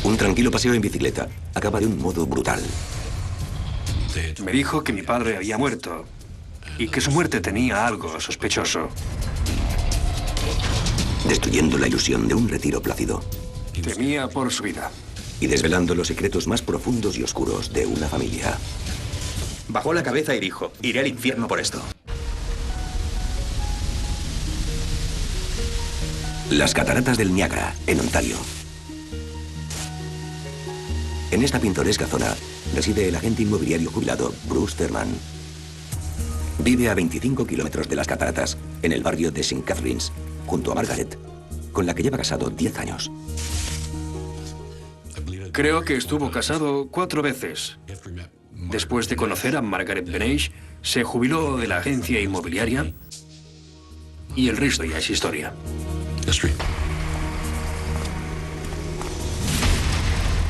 Un tranquilo paseo en bicicleta acaba de un modo brutal. Me dijo que mi padre había muerto y que su muerte tenía algo sospechoso. Destruyendo la ilusión de un retiro plácido Temía por su vida. y desvelando los secretos más profundos y oscuros de una familia. Bajó la cabeza y dijo, iré al infierno por esto. Las cataratas del Niágara, en Ontario. En esta pintoresca zona reside el agente inmobiliario jubilado Bruce Thurman. Vive a 25 kilómetros de las cataratas, en el barrio de St. Catharines, junto a Margaret, con la que lleva casado 10 años. Creo que estuvo casado 4 veces. Después de conocer a Margaret Benage, se jubiló de la agencia inmobiliaria y el resto ya es historia.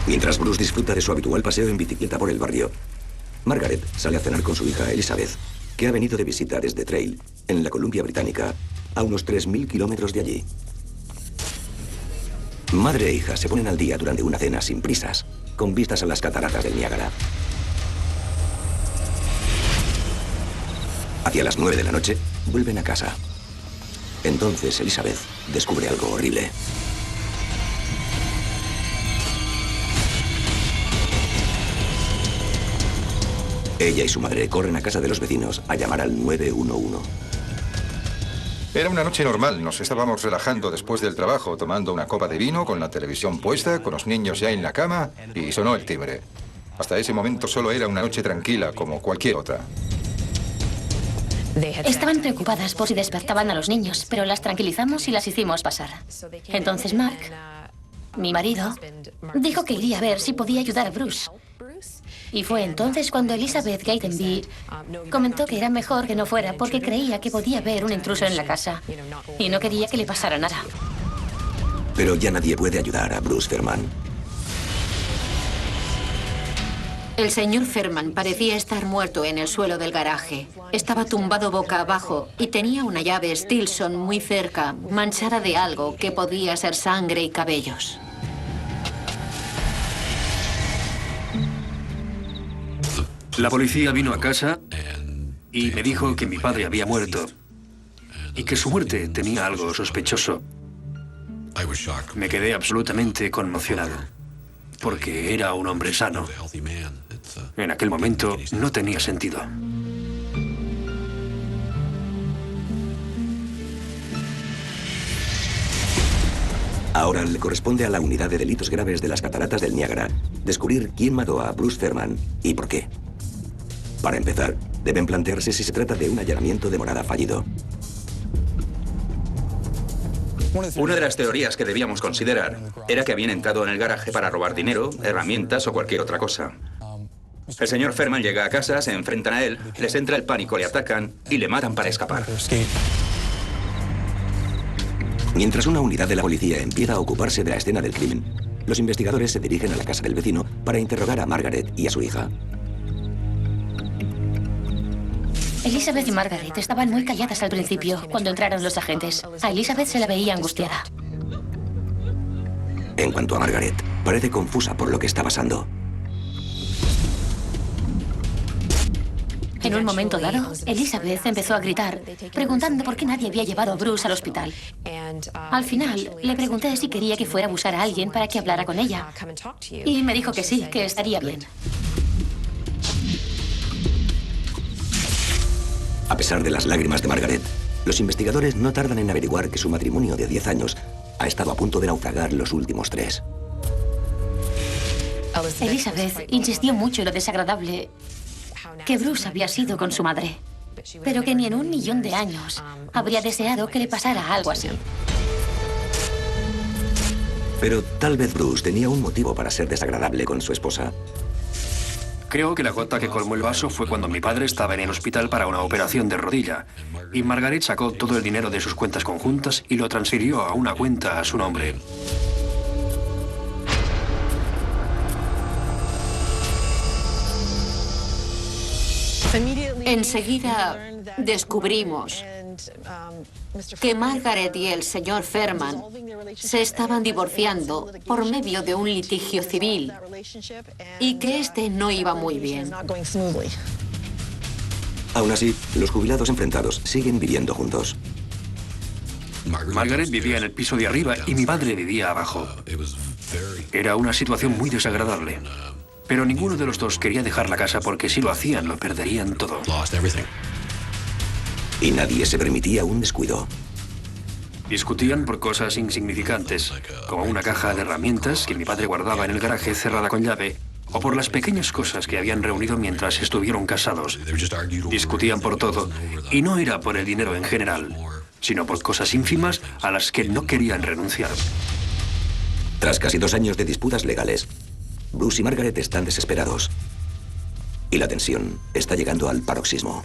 Mientras Bruce disfruta de su habitual paseo en bicicleta por el barrio, Margaret sale a cenar con su hija Elizabeth, que ha venido de visita desde Trail, en la Columbia Británica, a unos 3.000 kilómetros de allí. Madre e hija se ponen al día durante una cena sin prisas, con vistas a las cataratas del Niágara. Hacia las 9 de la noche, vuelven a casa. Entonces Elizabeth descubre algo horrible. Ella y su madre corren a casa de los vecinos a llamar al 911. Era una noche normal, nos estábamos relajando después del trabajo, tomando una copa de vino, con la televisión puesta, con los niños ya en la cama, y sonó el timbre. Hasta ese momento solo era una noche tranquila, como cualquier otra. Estaban preocupadas por si despertaban a los niños, pero las tranquilizamos y las hicimos pasar. Entonces Mark, mi marido, dijo que iría a ver si podía ayudar a Bruce. Y fue entonces cuando Elizabeth Gatenby comentó que era mejor que no fuera porque creía que podía haber un intruso en la casa y no quería que le pasara nada. Pero ya nadie puede ayudar a Bruce Thurman. El señor Thurman parecía estar muerto en el suelo del garaje. Estaba tumbado boca abajo y tenía una llave Stilson muy cerca, manchada de algo que podía ser sangre y cabellos. La policía vino a casa y me dijo que mi padre había muerto y que su muerte tenía algo sospechoso. Me quedé absolutamente conmocionado, porque era un hombre sano. En aquel momento no tenía sentido. Ahora le corresponde a la Unidad de Delitos Graves de las Cataratas del Niágara descubrir quién mató a Bruce Thurman y por qué. Para empezar, deben plantearse si se trata de un allanamiento de morada fallido. Una de las teorías que debíamos considerar era que habían entrado en el garaje para robar dinero, herramientas o cualquier otra cosa. El señor Thurman llega a casa, se enfrentan a él, les entra el pánico, le atacan y le matan para escapar. Mientras una unidad de la policía empieza a ocuparse de la escena del crimen, los investigadores se dirigen a la casa del vecino para interrogar a Margaret y a su hija. Elizabeth y Margaret estaban muy calladas al principio cuando entraron los agentes. A Elizabeth se la veía angustiada. En cuanto a Margaret, parece confusa por lo que está pasando. En un momento dado, Elizabeth empezó a gritar, preguntando por qué nadie había llevado a Bruce al hospital. Al final, le pregunté si quería que fuera a buscar a alguien para que hablara con ella. Y me dijo que sí, que estaría bien. A pesar de las lágrimas de Margaret, los investigadores no tardan en averiguar que su matrimonio de 10 años ha estado a punto de naufragar los últimos 3. Elizabeth insistió mucho en lo desagradable que Bruce había sido con su madre, pero que ni en 1.000.000 de años habría deseado que le pasara algo así. Pero tal vez Bruce tenía un motivo para ser desagradable con su esposa. Creo que la gota que colmó el vaso fue cuando mi padre estaba en el hospital para una operación de rodilla y Margaret sacó todo el dinero de sus cuentas conjuntas y lo transfirió a una cuenta a su nombre. Enseguida descubrimos que Margaret y el señor Ferman se estaban divorciando por medio de un litigio civil y que este no iba muy bien. Aún así, los jubilados enfrentados siguen viviendo juntos. Margaret vivía en el piso de arriba y mi padre vivía abajo. Era una situación muy desagradable. Pero ninguno de los dos quería dejar la casa porque si lo hacían, lo perderían todo. Y nadie se permitía un descuido. Discutían por cosas insignificantes, como una caja de herramientas que mi padre guardaba en el garaje cerrada con llave, o por las pequeñas cosas que habían reunido mientras estuvieron casados. Discutían por todo, y no era por el dinero en general, sino por cosas ínfimas a las que no querían renunciar. Tras casi 2 años de disputas legales, Bruce y Margaret están desesperados. Y la tensión está llegando al paroxismo.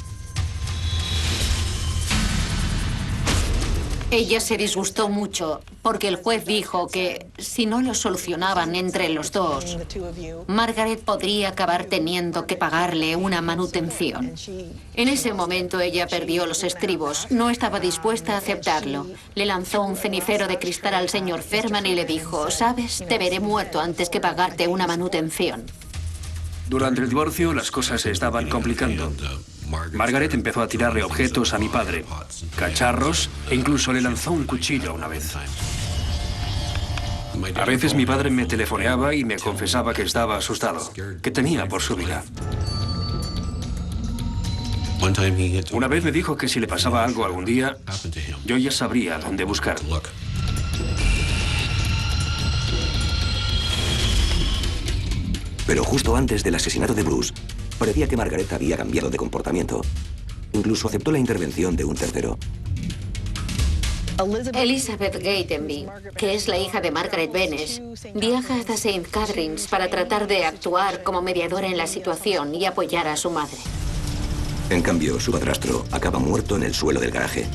Ella se disgustó mucho porque el juez dijo que si no lo solucionaban entre los dos, Margaret podría acabar teniendo que pagarle una manutención. En ese momento ella perdió los estribos, no estaba dispuesta a aceptarlo. Le lanzó un cenicero de cristal al señor Ferman y le dijo, ¿sabes? Te veré muerto antes que pagarte una manutención. Durante el divorcio, las cosas se estaban complicando. Margaret empezó a tirarle objetos a mi padre, cacharros, e incluso le lanzó un cuchillo una vez. A veces mi padre me telefoneaba y me confesaba que estaba asustado, que temía por su vida. Una vez me dijo que si le pasaba algo algún día, yo ya sabría dónde buscar. Pero justo antes del asesinato de Bruce, parecía que Margaret había cambiado de comportamiento. Incluso aceptó la intervención de un tercero. Elizabeth Gatenby, que es la hija de Margaret Benes, viaja hasta St. Catharines para tratar de actuar como mediadora en la situación y apoyar a su madre. En cambio, su padrastro acaba muerto en el suelo del garaje.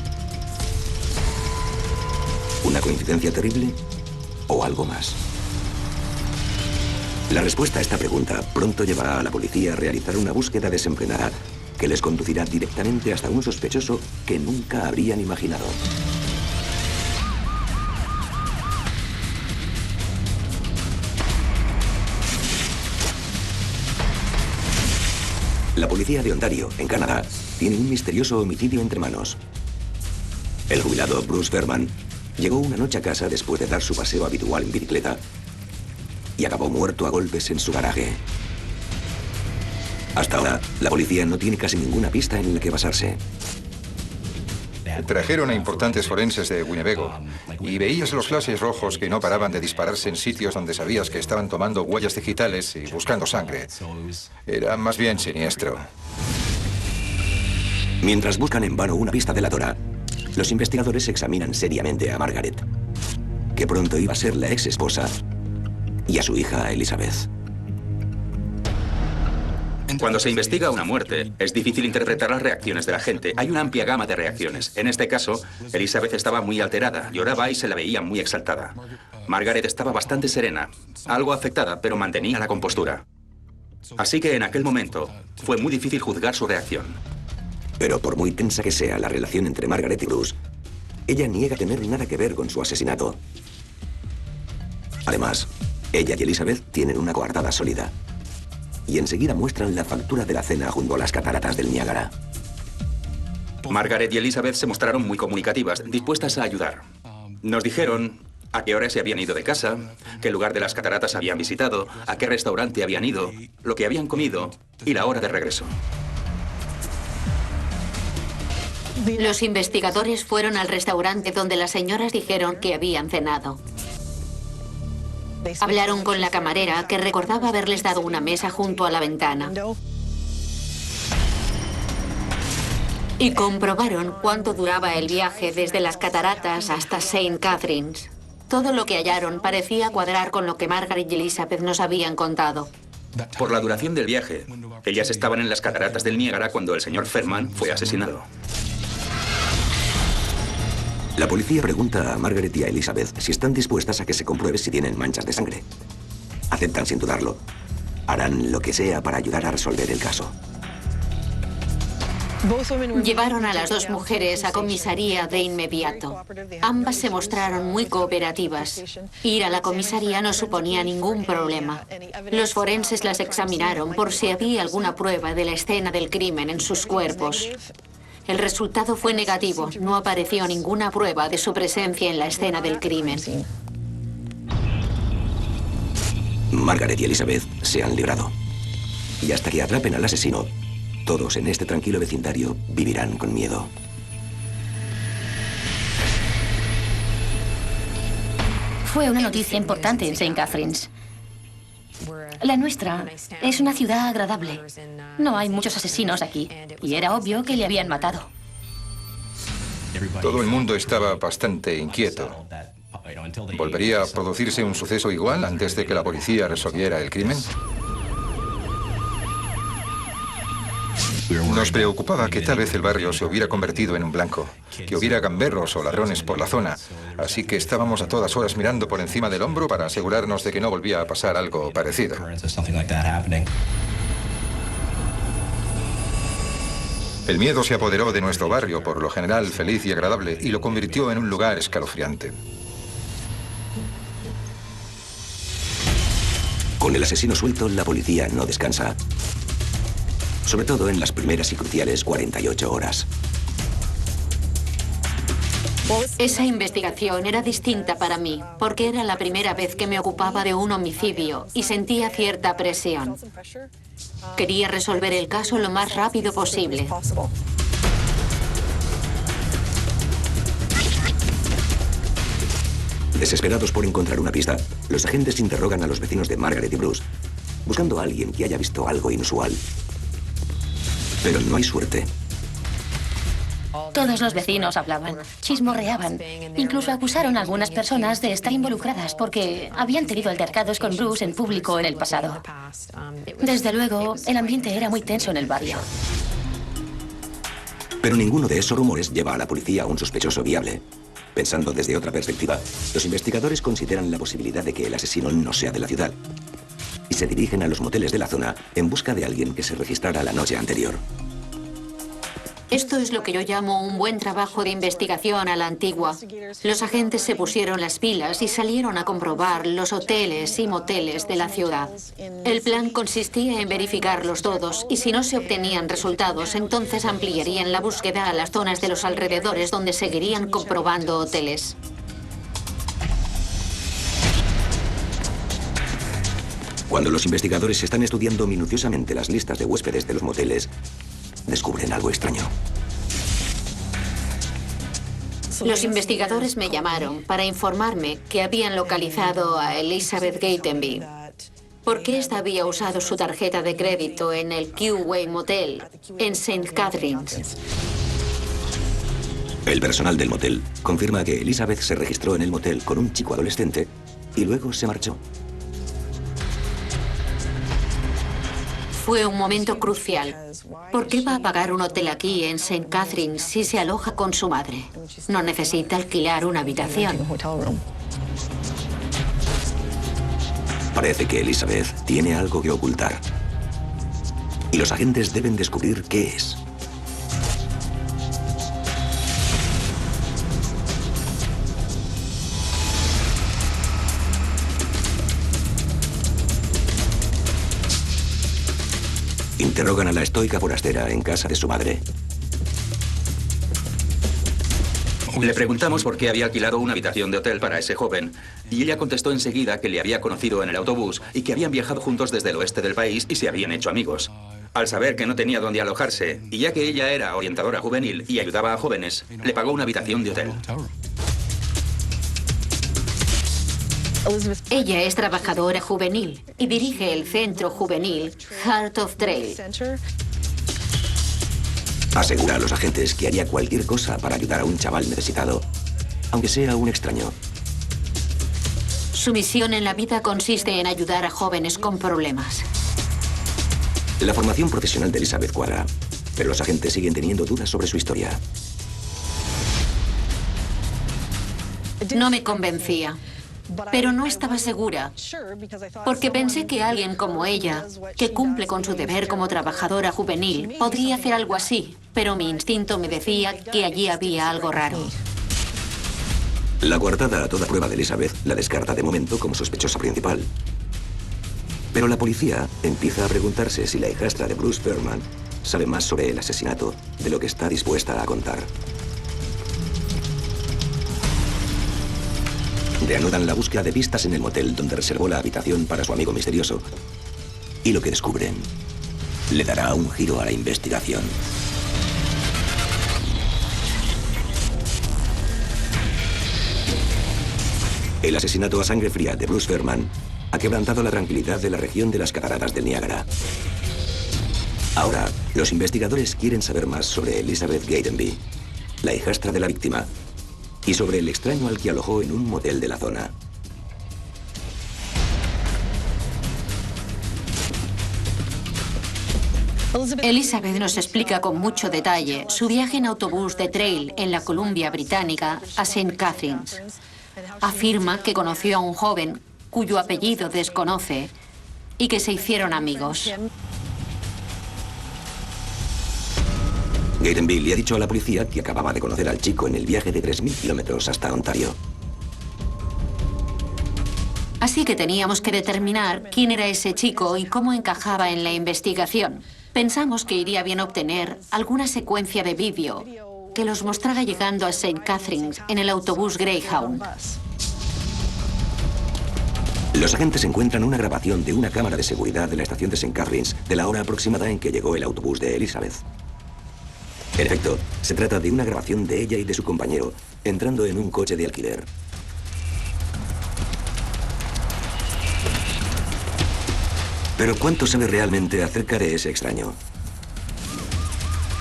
¿Una coincidencia terrible o algo más? La respuesta a esta pregunta pronto llevará a la policía a realizar una búsqueda desenfrenada que les conducirá directamente hasta un sospechoso que nunca habrían imaginado. La policía de Ontario, en Canadá, tiene un misterioso homicidio entre manos. El jubilado Bruce Ferman llegó una noche a casa después de dar su paseo habitual en bicicleta y acabó muerto a golpes en su garaje. Hasta ahora, la policía no tiene casi ninguna pista en la que basarse. Trajeron a importantes forenses de Winnebago y veías los flashes rojos que no paraban de dispararse en sitios donde sabías que estaban tomando huellas digitales y buscando sangre. Era más bien siniestro. Mientras buscan en vano una pista delatora, los investigadores examinan seriamente a Margaret, que pronto iba a ser la ex esposa, y a su hija Elizabeth. Cuando se investiga una muerte, es difícil interpretar las reacciones de la gente. Hay una amplia gama de reacciones. En este caso, Elizabeth estaba muy alterada, lloraba y se la veía muy exaltada. Margaret estaba bastante serena, algo afectada, pero mantenía la compostura. Así que en aquel momento, fue muy difícil juzgar su reacción. Pero por muy tensa que sea la relación entre Margaret y Bruce, ella niega tener nada que ver con su asesinato. Además, ella y Elizabeth tienen una coartada sólida. Y enseguida muestran la factura de la cena junto a las cataratas del Niágara. Margaret y Elizabeth se mostraron muy comunicativas, dispuestas a ayudar. Nos dijeron a qué hora se habían ido de casa, qué lugar de las cataratas habían visitado, a qué restaurante habían ido, lo que habían comido y la hora de regreso. Los investigadores fueron al restaurante donde las señoras dijeron que habían cenado. Hablaron con la camarera, que recordaba haberles dado una mesa junto a la ventana. Y comprobaron cuánto duraba el viaje desde las cataratas hasta St. Catharines. Todo lo que hallaron parecía cuadrar con lo que Margaret y Elizabeth nos habían contado. Por la duración del viaje, ellas estaban en las cataratas del Niágara cuando el señor Ferman fue asesinado. La policía pregunta a Margaret y a Elizabeth si están dispuestas a que se compruebe si tienen manchas de sangre. Aceptan sin dudarlo. Harán lo que sea para ayudar a resolver el caso. Llevaron a las dos mujeres a comisaría de inmediato. Ambas se mostraron muy cooperativas. Ir a la comisaría no suponía ningún problema. Los forenses las examinaron por si había alguna prueba de la escena del crimen en sus cuerpos. El resultado fue negativo. No apareció ninguna prueba de su presencia en la escena del crimen. Margaret y Elizabeth se han librado. Y hasta que atrapen al asesino, todos en este tranquilo vecindario vivirán con miedo. Fue una noticia importante en St. Catharines. La nuestra es una ciudad agradable. No hay muchos asesinos aquí. Y era obvio que le habían matado. Todo el mundo estaba bastante inquieto. ¿Volvería a producirse un suceso igual antes de que la policía resolviera el crimen? Nos preocupaba que tal vez el barrio se hubiera convertido en un blanco, que hubiera gamberros o ladrones por la zona, así que estábamos a todas horas mirando por encima del hombro para asegurarnos de que no volvía a pasar algo parecido. El miedo se apoderó de nuestro barrio, por lo general feliz y agradable, y lo convirtió en un lugar escalofriante. Con el asesino suelto, la policía no descansa. Sobre todo en las primeras y cruciales 48 horas. Esa investigación era distinta para mí, porque era la primera vez que me ocupaba de un homicidio y sentía cierta presión. Quería resolver el caso lo más rápido posible. Desesperados por encontrar una pista, los agentes interrogan a los vecinos de Margaret y Bruce, buscando a alguien que haya visto algo inusual. Pero no hay suerte. Todos los vecinos hablaban, chismorreaban. Incluso acusaron a algunas personas de estar involucradas porque habían tenido altercados con Bruce en público en el pasado. Desde luego, el ambiente era muy tenso en el barrio. Pero ninguno de esos rumores lleva a la policía a un sospechoso viable. Pensando desde otra perspectiva, los investigadores consideran la posibilidad de que el asesino no sea de la ciudad y se dirigen a los moteles de la zona en busca de alguien que se registrara la noche anterior. Esto es lo que yo llamo un buen trabajo de investigación a la antigua. Los agentes se pusieron las pilas y salieron a comprobar los hoteles y moteles de la ciudad. El plan consistía en verificarlos todos y si no se obtenían resultados, entonces ampliarían la búsqueda a las zonas de los alrededores donde seguirían comprobando hoteles. Cuando los investigadores están estudiando minuciosamente las listas de huéspedes de los moteles, descubren algo extraño. Los investigadores me llamaron para informarme que habían localizado a Elizabeth Gatenby, porque ésta había usado su tarjeta de crédito en el Q-Way Motel en St. Catharines. El personal del motel confirma que Elizabeth se registró en el motel con un chico adolescente y luego se marchó. Fue un momento crucial. ¿Por qué va a pagar un hotel aquí en St. Catharines si se aloja con su madre? No necesita alquilar una habitación. Parece que Elizabeth tiene algo que ocultar. Y los agentes deben descubrir qué es. Interrogan a la estoica forastera en casa de su madre. Le preguntamos por qué había alquilado una habitación de hotel para ese joven, y ella contestó enseguida que le había conocido en el autobús y que habían viajado juntos desde el oeste del país y se habían hecho amigos. Al saber que no tenía dónde alojarse, y ya que ella era orientadora juvenil y ayudaba a jóvenes, le pagó una habitación de hotel. Ella es trabajadora juvenil y dirige el centro juvenil Heart of Trail. Asegura a los agentes que haría cualquier cosa para ayudar a un chaval necesitado, aunque sea un extraño. Su misión en la vida consiste en ayudar a jóvenes con problemas. La formación profesional de Elizabeth cuadra, pero los agentes siguen teniendo dudas sobre su historia. No me convencía. Pero no estaba segura, porque pensé que alguien como ella, que cumple con su deber como trabajadora juvenil, podría hacer algo así, pero mi instinto me decía que allí había algo raro. La coartada a toda prueba de Elizabeth la descarta de momento como sospechosa principal. Pero la policía empieza a preguntarse si la hijastra de Bruce Fairman sabe más sobre el asesinato de lo que está dispuesta a contar. Reanudan la búsqueda de pistas en el motel donde reservó la habitación para su amigo misterioso. Y lo que descubren le dará un giro a la investigación. El asesinato a sangre fría de Bruce Fairman ha quebrantado la tranquilidad de la región de las cataratas del Niágara. Ahora, los investigadores quieren saber más sobre Elizabeth Gatenby, la hijastra de la víctima, y sobre el extraño al que alojó en un motel de la zona. Elizabeth nos explica con mucho detalle su viaje en autobús de trail en la Columbia Británica a St. Catharines. Afirma que conoció a un joven cuyo apellido desconoce y que se hicieron amigos. Gatenby le ha dicho a la policía que acababa de conocer al chico en el viaje de 3.000 kilómetros hasta Ontario. Así que teníamos que determinar quién era ese chico y cómo encajaba en la investigación. Pensamos que iría bien obtener alguna secuencia de vídeo que los mostrara llegando a St. Catharines en el autobús Greyhound. Los agentes encuentran una grabación de una cámara de seguridad de la estación de St. Catharines de la hora aproximada en que llegó el autobús de Elizabeth. En efecto, se trata de una grabación de ella y de su compañero entrando en un coche de alquiler. Pero ¿cuánto sabe realmente acerca de ese extraño?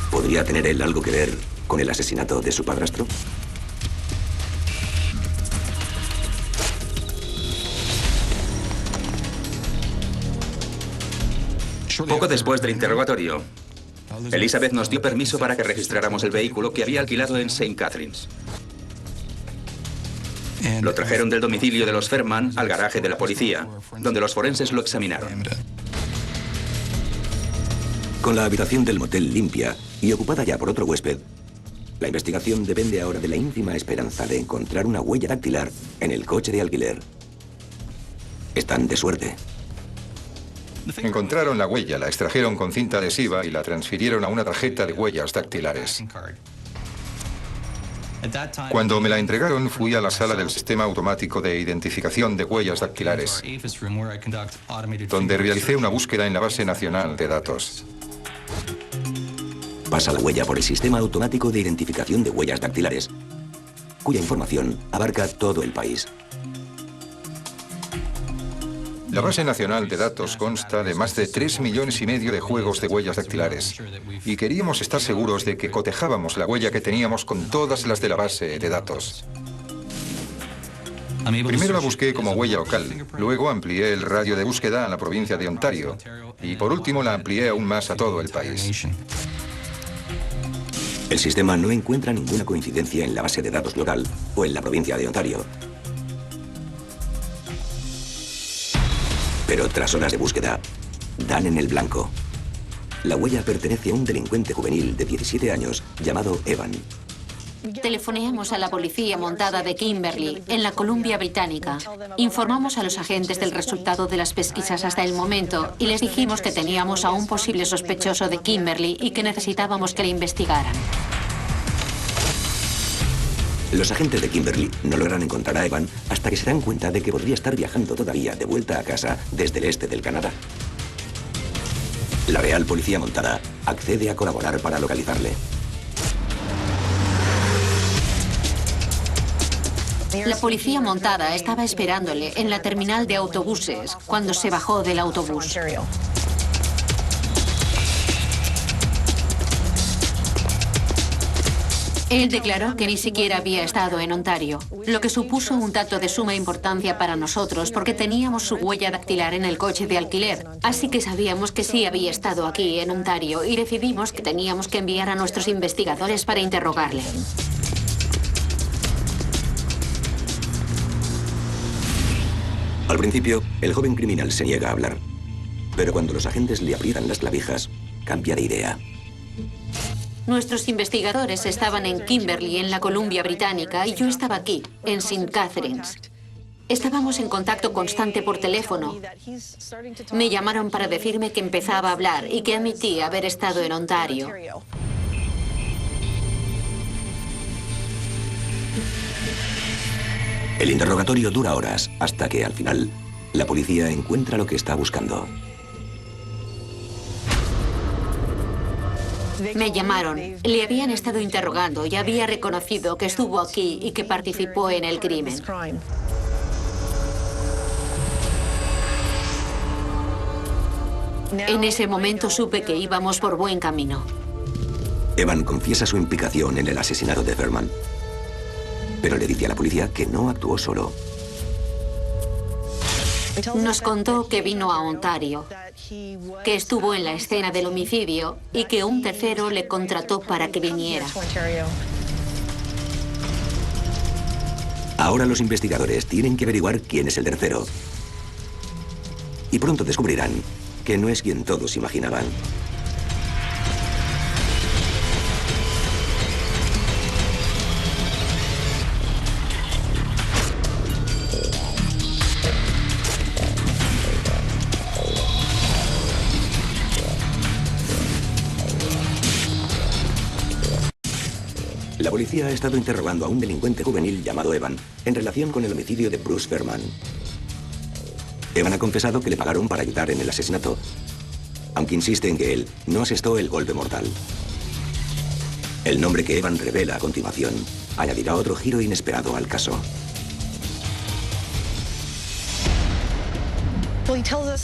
¿Podría tener él algo que ver con el asesinato de su padrastro? Poco después del interrogatorio, Elizabeth nos dio permiso para que registráramos el vehículo que había alquilado en St. Catharines. Lo trajeron del domicilio de los Fairman al garaje de la policía, donde los forenses lo examinaron. Con la habitación del motel limpia y ocupada ya por otro huésped, la investigación depende ahora de la ínfima esperanza de encontrar una huella dactilar en el coche de alquiler. Están de suerte. Encontraron la huella, la extrajeron con cinta adhesiva y la transfirieron a una tarjeta de huellas dactilares. Cuando me la entregaron, fui a la sala del Sistema Automático de Identificación de Huellas Dactilares, donde realicé una búsqueda en la Base Nacional de Datos. Pasa la huella por el Sistema Automático de Identificación de Huellas Dactilares, cuya información abarca todo el país. La Base Nacional de Datos consta de más de 3,5 millones de juegos de huellas dactilares y queríamos estar seguros de que cotejábamos la huella que teníamos con todas las de la base de datos. Primero la busqué como huella local, luego amplié el radio de búsqueda a la provincia de Ontario y por último la amplié aún más a todo el país. El sistema no encuentra ninguna coincidencia en la base de datos local o en la provincia de Ontario. Pero tras horas de búsqueda, dan en el blanco. La huella pertenece a un delincuente juvenil de 17 años llamado Evan. Telefoneamos a la policía montada de Kimberley, en la Columbia Británica. Informamos a los agentes del resultado de las pesquisas hasta el momento y les dijimos que teníamos a un posible sospechoso de Kimberley y que necesitábamos que le investigaran. Los agentes de Kimberley no logran encontrar a Evan hasta que se dan cuenta de que podría estar viajando todavía de vuelta a casa desde el este del Canadá. La Real Policía Montada accede a colaborar para localizarle. La policía montada estaba esperándole en la terminal de autobuses cuando se bajó del autobús. Él declaró que ni siquiera había estado en Ontario, lo que supuso un dato de suma importancia para nosotros porque teníamos su huella dactilar en el coche de alquiler. Así que sabíamos que sí había estado aquí en Ontario y decidimos que teníamos que enviar a nuestros investigadores para interrogarle. Al principio, el joven criminal se niega a hablar, pero cuando los agentes le aprietan las clavijas, cambia de idea. Nuestros investigadores estaban en Kimberley, en la Columbia Británica, y yo estaba aquí, en St. Catharines. Estábamos en contacto constante por teléfono. Me llamaron para decirme que empezaba a hablar y que admití haber estado en Ontario. El interrogatorio dura horas, hasta que, al final, la policía encuentra lo que está buscando. Me llamaron. Le habían estado interrogando y había reconocido que estuvo aquí y que participó en el crimen. En ese momento supe que íbamos por buen camino. Evan confiesa su implicación en el asesinato de Ferman, pero le dice a la policía que no actuó solo. Nos contó que vino a Ontario, que estuvo en la escena del homicidio y que un tercero le contrató para que viniera. Ahora los investigadores tienen que averiguar quién es el tercero. Y pronto descubrirán que no es quien todos imaginaban. La policía ha estado interrogando a un delincuente juvenil llamado Evan en relación con el homicidio de Bruce Ferman. Evan ha confesado que le pagaron para ayudar en el asesinato, aunque insiste en que él no asestó el golpe mortal. El nombre que Evan revela a continuación añadirá otro giro inesperado al caso.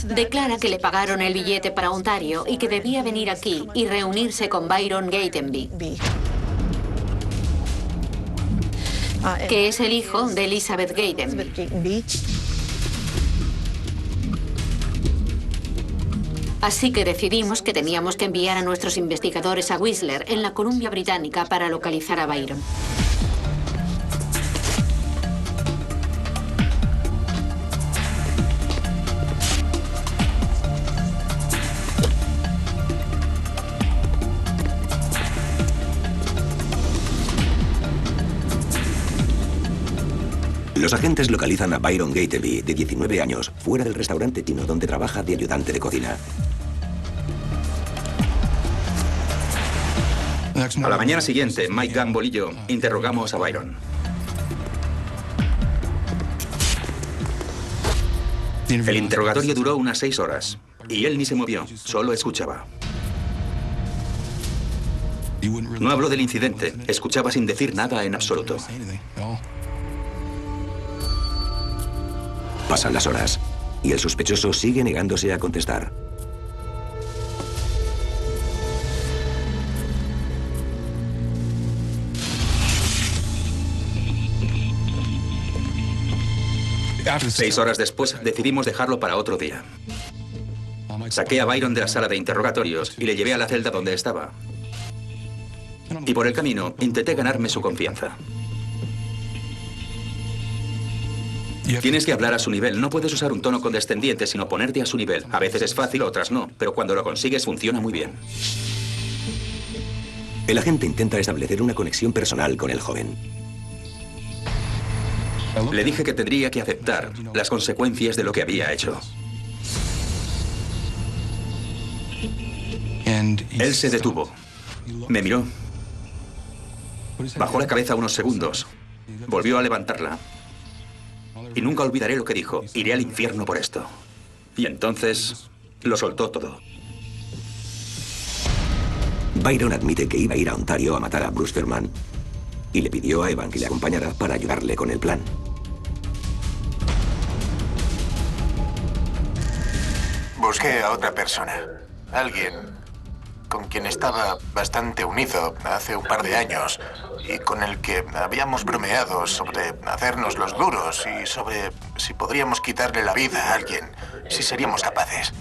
Declara que le pagaron el billete para Ontario y que debía venir aquí y reunirse con Byron Gatenby, que es el hijo de Elizabeth Gatenby. Así que decidimos que teníamos que enviar a nuestros investigadores a Whistler, en la Columbia Británica, para localizar a Byron. Los agentes localizan a Byron Gatenby, de 19 años, fuera del restaurante chino donde trabaja de ayudante de cocina. A la mañana siguiente, Mike Gamble y yo interrogamos a Byron. El interrogatorio duró unas 6 horas y él ni se movió, solo escuchaba. No habló del incidente, escuchaba sin decir nada en absoluto. Pasan las horas y el sospechoso sigue negándose a contestar. Seis horas después, decidimos dejarlo para otro día. Saqué a Byron de la sala de interrogatorios y le llevé a la celda donde estaba. Y por el camino, intenté ganarme su confianza. Tienes que hablar a su nivel. No puedes usar un tono condescendiente, sino ponerte a su nivel. A veces es fácil, otras no. Pero cuando lo consigues, funciona muy bien. El agente intenta establecer una conexión personal con el joven. Le dije que tendría que aceptar las consecuencias de lo que había hecho. Él se detuvo. Me miró. Bajó la cabeza unos segundos. Volvió a levantarla. Y nunca olvidaré lo que dijo. Iré al infierno por esto. Y entonces lo soltó todo. Byron admite que iba a ir a Ontario a matar a Bruce Ferman y le pidió a Evan que le acompañara para ayudarle con el plan. Busqué a otra persona. Alguien con quien estaba bastante unido hace un par de años y con el que habíamos bromeado sobre hacernos los duros y sobre si podríamos quitarle la vida a alguien, si seríamos capaces.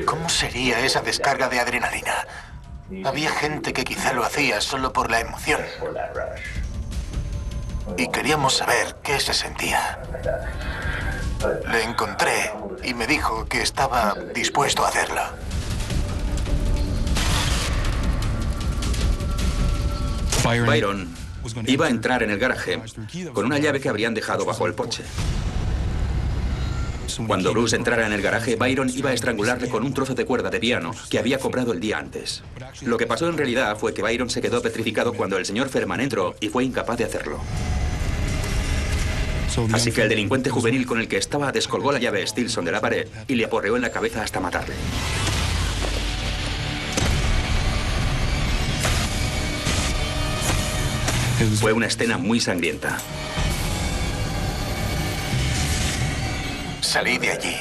¿Cómo sería esa descarga de adrenalina? Había gente que quizá lo hacía solo por la emoción. Y queríamos saber qué se sentía. Le encontré y me dijo que estaba dispuesto a hacerlo. Byron iba a entrar en el garaje con una llave que habrían dejado bajo el porche. Cuando Bruce entrara en el garaje, Byron iba a estrangularle con un trozo de cuerda de piano que había comprado el día antes. Lo que pasó en realidad fue que Byron se quedó petrificado cuando el señor Ferman entró y fue incapaz de hacerlo. Así que el delincuente juvenil con el que estaba descolgó la llave Stilson de la pared y le aporreó en la cabeza hasta matarle. Fue una escena muy sangrienta. Salí de allí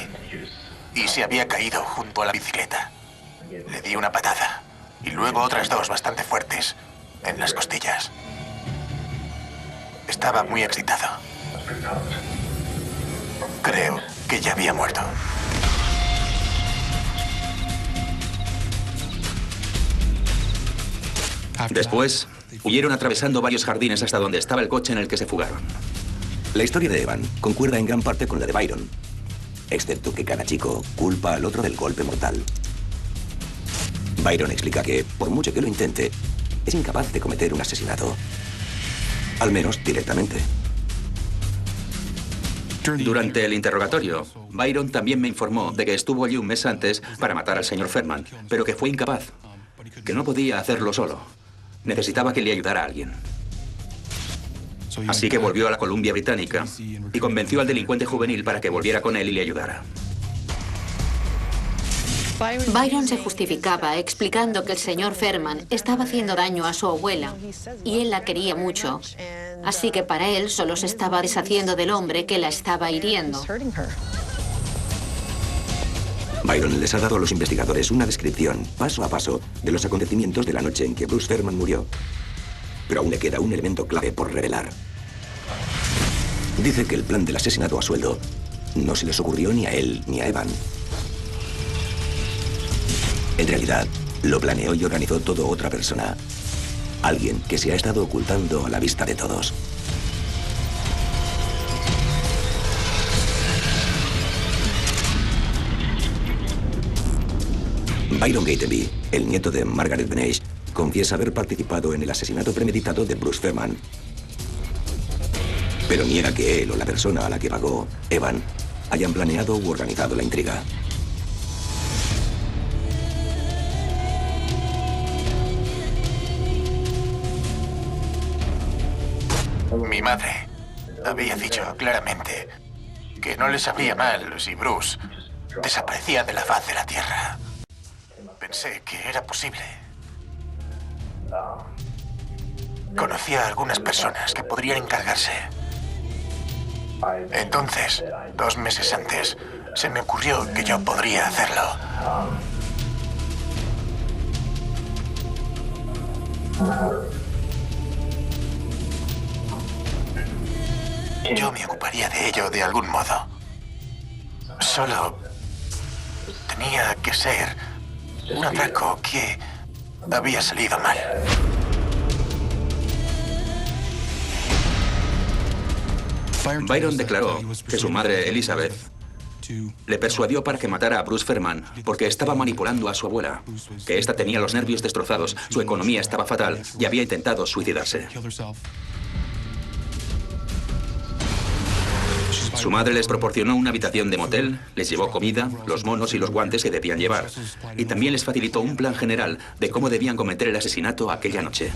y se había caído junto a la bicicleta. Le di una patada y luego otras dos bastante fuertes en las costillas. Estaba muy excitado. Creo que ya había muerto. Después, huyeron atravesando varios jardines hasta donde estaba el coche en el que se fugaron. La historia de Evan concuerda en gran parte con la de Byron, excepto que cada chico culpa al otro del golpe mortal. Byron explica que, por mucho que lo intente, es incapaz de cometer un asesinato. Al menos directamente. Durante el interrogatorio, Byron también me informó de que estuvo allí un mes antes para matar al señor Ferman, pero que fue incapaz, que no podía hacerlo solo. Necesitaba que le ayudara a alguien. Así que volvió a la Columbia Británica y convenció al delincuente juvenil para que volviera con él y le ayudara. Byron se justificaba explicando que el señor Ferman estaba haciendo daño a su abuela y él la quería mucho. Así que para él solo se estaba deshaciendo del hombre que la estaba hiriendo. Byron les ha dado a los investigadores una descripción, paso a paso, de los acontecimientos de la noche en que Bruce Ferman murió. Pero aún le queda un elemento clave por revelar. Dice que el plan del asesinato a sueldo no se les ocurrió ni a él ni a Evan. En realidad, lo planeó y organizó todo otra persona. Alguien que se ha estado ocultando a la vista de todos. Byron Gatenby, el nieto de Margaret Benage, confiesa haber participado en el asesinato premeditado de Bruce Ferman. Pero niega que él o la persona a la que pagó, Evan, hayan planeado u organizado la intriga. Mi madre había dicho claramente que no le sabría mal si Bruce desaparecía de la faz de la tierra. Pensé que era posible. Conocía a algunas personas que podrían encargarse. Entonces, 2 meses antes, se me ocurrió que yo podría hacerlo. Yo me ocuparía de ello de algún modo. Solo tenía que ser un atraco que había salido mal. Byron declaró que su madre, Elizabeth, le persuadió para que matara a Bruce Ferman porque estaba manipulando a su abuela, que ésta tenía los nervios destrozados, su economía estaba fatal y había intentado suicidarse. Su madre les proporcionó una habitación de motel, les llevó comida, los monos y los guantes que debían llevar, y también les facilitó un plan general de cómo debían cometer el asesinato aquella noche.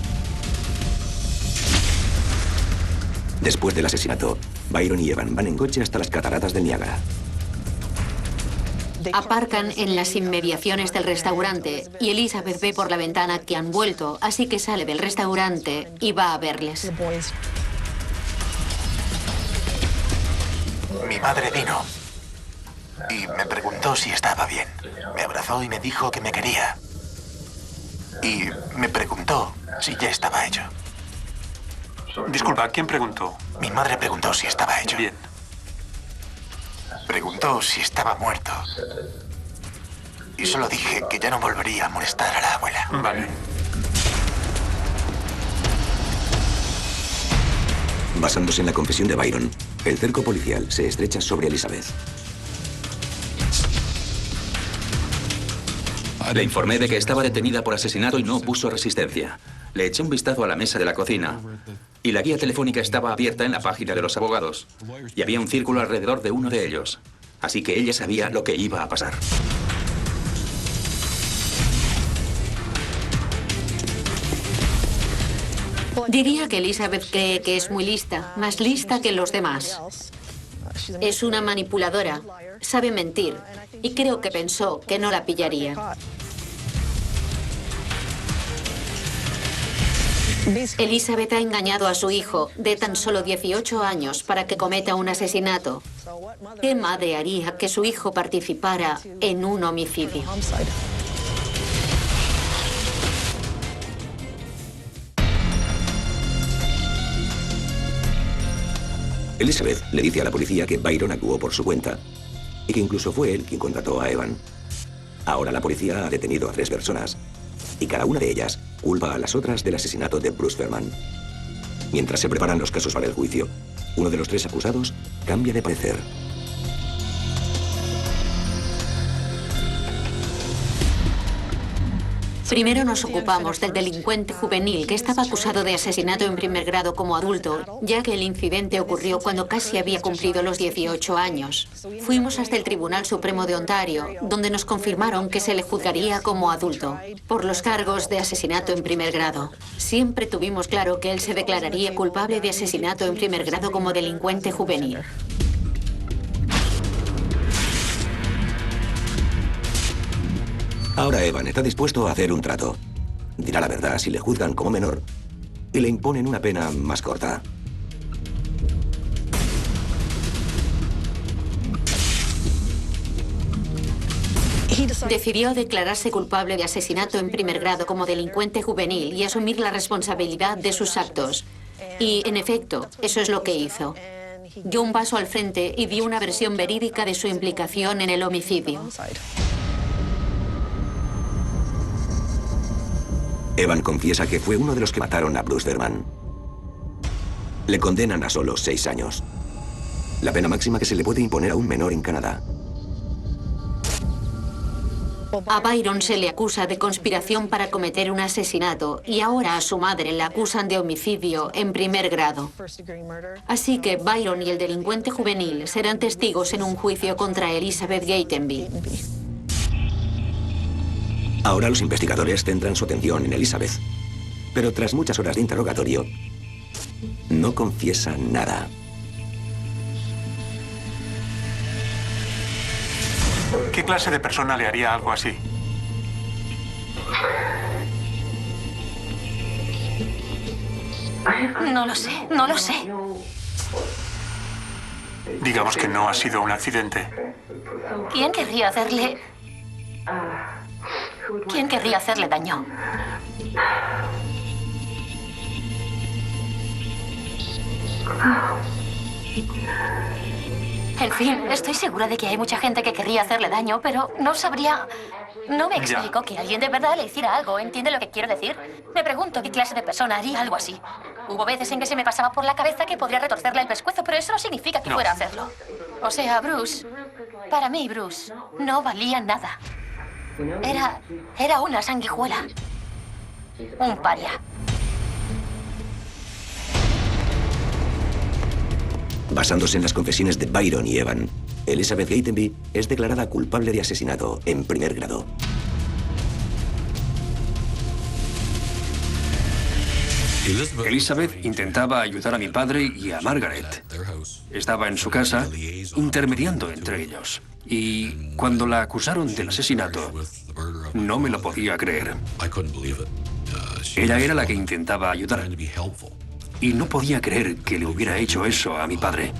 Después del asesinato, Byron y Evan van en coche hasta las cataratas del Niágara. Aparcan en las inmediaciones del restaurante y Elizabeth ve por la ventana que han vuelto, así que sale del restaurante y va a verles. Mi madre vino y me preguntó si estaba bien. Me abrazó y me dijo que me quería. Y me preguntó si ya estaba hecho. Disculpa, ¿quién preguntó? Mi madre preguntó si estaba hecho. Bien. Preguntó si estaba muerto. Y solo dije que ya no volvería a molestar a la abuela. Vale. Basándose en la confesión de Byron, El cerco policial se estrecha sobre Elizabeth. Le informé de que estaba detenida por asesinato y no opuso resistencia. Le eché un vistazo a la mesa de la cocina y la guía telefónica estaba abierta en la página de los abogados y había un círculo alrededor de uno de ellos. Así que ella sabía lo que iba a pasar. Diría que Elizabeth cree que es muy lista, más lista que los demás. Es una manipuladora, sabe mentir y creo que pensó que no la pillaría. Elizabeth ha engañado a su hijo de tan solo 18 años para que cometa un asesinato. ¿Qué madre haría que su hijo participara en un homicidio? Elizabeth le dice a la policía que Byron actuó por su cuenta y que incluso fue él quien contrató a Evan. Ahora la policía ha detenido a 3 personas y cada una de ellas culpa a las otras del asesinato de Bruce Fairman. Mientras se preparan los casos para el juicio, uno de los 3 acusados cambia de parecer. Primero nos ocupamos del delincuente juvenil que estaba acusado de asesinato en primer grado como adulto, ya que el incidente ocurrió cuando casi había cumplido los 18 años. Fuimos hasta el Tribunal Supremo de Ontario, donde nos confirmaron que se le juzgaría como adulto, por los cargos de asesinato en primer grado. Siempre tuvimos claro que él se declararía culpable de asesinato en primer grado como delincuente juvenil. Ahora Evan está dispuesto a hacer un trato. Dirá la verdad si le juzgan como menor y le imponen una pena más corta. Decidió declararse culpable de asesinato en primer grado como delincuente juvenil y asumir la responsabilidad de sus actos. Y, en efecto, eso es lo que hizo. Dio un paso al frente y dio una versión verídica de su implicación en el homicidio. Evan confiesa que fue uno de los que mataron a Bruce Fairman. Le condenan a solo 6 años. La pena máxima que se le puede imponer a un menor en Canadá. A Byron se le acusa de conspiración para cometer un asesinato y ahora a su madre la acusan de homicidio en primer grado. Así que Byron y el delincuente juvenil serán testigos en un juicio contra Elizabeth Gatenby. Ahora los investigadores centran su atención en Elizabeth. Pero tras muchas horas de interrogatorio, no confiesa nada. ¿Qué clase de persona le haría algo así? No lo sé, no lo sé. Digamos que no ha sido un accidente. ¿Quién querría hacerle... ¿Quién querría hacerle daño? En fin, estoy segura de que hay mucha gente que querría hacerle daño, pero no sabría... No me explico que alguien de verdad le hiciera algo. ¿Entiende lo que quiero decir? Me pregunto qué clase de persona haría algo así. Hubo veces en que se me pasaba por la cabeza que podría retorcerle el pescuezo, pero eso no significa que fuera a hacerlo. O sea, Bruce... Para mí, Bruce, no valía nada. Era una sanguijuela. Un paria. Basándose en las confesiones de Byron y Evan, Elizabeth Gatenby es declarada culpable de asesinato en primer grado. Elizabeth intentaba ayudar a mi padre y a Margaret. Estaba en su casa, intermediando entre ellos. Y cuando la acusaron del asesinato, no me lo podía creer. Ella era la que intentaba ayudar. Y no podía creer que le hubiera hecho eso a mi padre.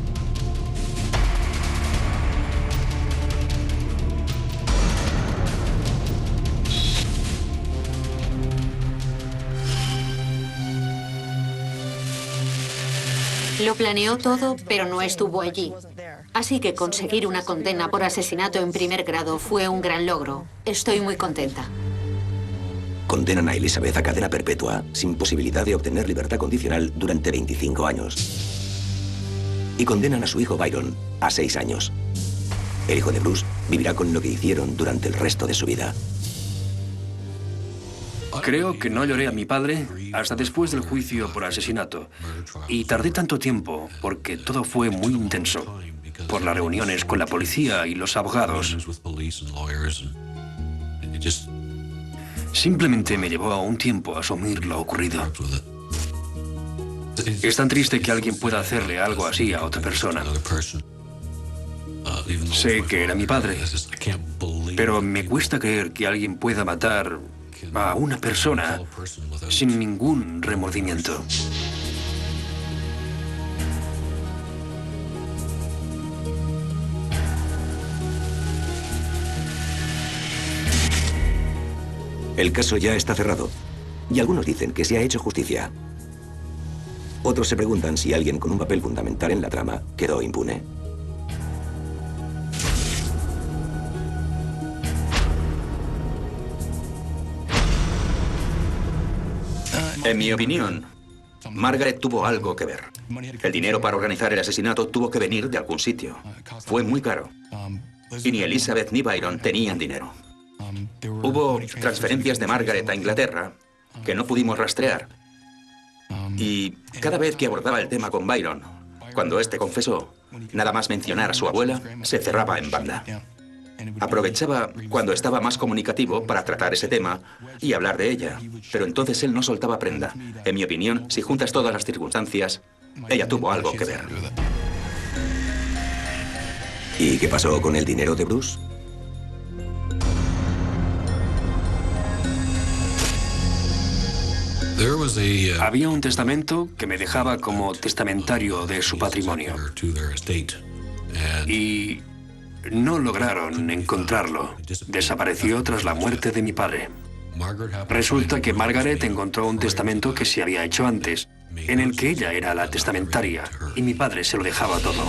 Lo planeó todo, pero no estuvo allí. Así que conseguir una condena por asesinato en primer grado fue un gran logro. Estoy muy contenta. Condenan a Elizabeth a cadena perpetua, sin posibilidad de obtener libertad condicional durante 25 años. y condenan a su hijo Byron a 6 años. El hijo de Bruce vivirá con lo que hicieron durante el resto de su vida. Creo que no lloré a mi padre hasta después del juicio por asesinato. Y tardé tanto tiempo porque todo fue muy intenso. Por las reuniones con la policía y los abogados. Simplemente me llevó a un tiempo a asumir lo ocurrido. Es tan triste que alguien pueda hacerle algo así a otra persona. Sé que era mi padre, pero me cuesta creer que alguien pueda matar a una persona sin ningún remordimiento. El caso ya está cerrado, y algunos dicen que se ha hecho justicia. Otros se preguntan si alguien con un papel fundamental en la trama quedó impune. En mi opinión, Margaret tuvo algo que ver. El dinero para organizar el asesinato tuvo que venir de algún sitio. Fue muy caro. Y ni Elizabeth ni Byron tenían dinero. Hubo transferencias de Margaret a Inglaterra que no pudimos rastrear. Y cada vez que abordaba el tema con Byron, cuando éste confesó, nada más mencionar a su abuela, se cerraba en banda. Aprovechaba cuando estaba más comunicativo para tratar ese tema y hablar de ella, pero entonces él no soltaba prenda. En mi opinión, si juntas todas las circunstancias, ella tuvo algo que ver. ¿Y qué pasó con el dinero de Bruce? Había un testamento que me dejaba como testamentario de su patrimonio. Y no lograron encontrarlo. Desapareció tras la muerte de mi padre. Resulta que Margaret encontró un testamento que se había hecho antes, en el que ella era la testamentaria, y mi padre se lo dejaba todo.